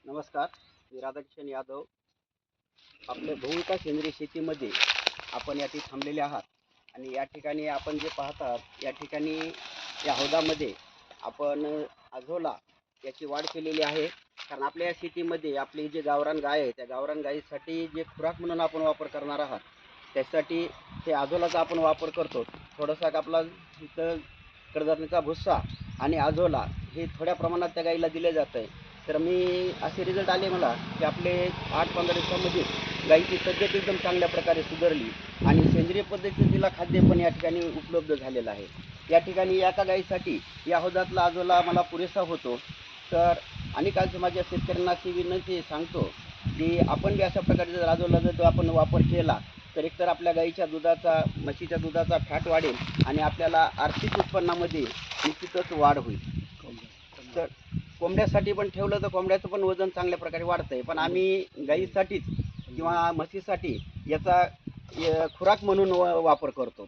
नमस्कार, मी राधाकिशन यादव. आपल्या बहुविकास सेंद्रिय शेतीमध्ये आपण या ठिकाणी थांबलेले आहात आणि या ठिकाणी आपण जे पाहतात या ठिकाणी या हौदामध्ये आपण अझोला याची वाढ केलेली आहे. कारण आपल्या या शेतीमध्ये आपली जे गावरान गाय आहे त्या गावरान गायीसाठी जे खुराक म्हणून आपण वापर करणार आहात त्यासाठी ते अझोलाचा आपण वापर करतो. थोडासा आपला इथं कडधान्याचा भुस्सा आणि अझोला हे थोड्या प्रमाणात त्या गाईला दिले जात आहे. तर मी असे रिझल्ट आले मला की आपले 8-15 दिवसामध्ये गाईची तब्येत एकदम चांगल्या प्रकारे सुधारली आणि सेंद्रिय पद्धतीचं तिला खाद्य पण या ठिकाणी उपलब्ध झालेलं आहे. या ठिकाणी एका गाईसाठी या हौदातला अझोला मला पुरेसा होतो. तर आणि काल माझ्या शेतकऱ्यांना अशी विनंती सांगतो की आपण बी अशा प्रकारे जर अझोला जर आपण वापर केला तर एकतर आपल्या गाईच्या दुधाचा म्हशीच्या दुधाचा फॅट वाढेल आणि आपल्याला आर्थिक उत्पन्नामध्ये निश्चितच वाढ होईल. तर कोंबड्यासाठी पण ठेवलं तर कोंबड्याचं पण वजन चांगल्या प्रकारे वाढतं आहे. पण आम्ही गाईसाठीच किंवा म्हशीसाठी याचा खुराक म्हणून वापर करतो.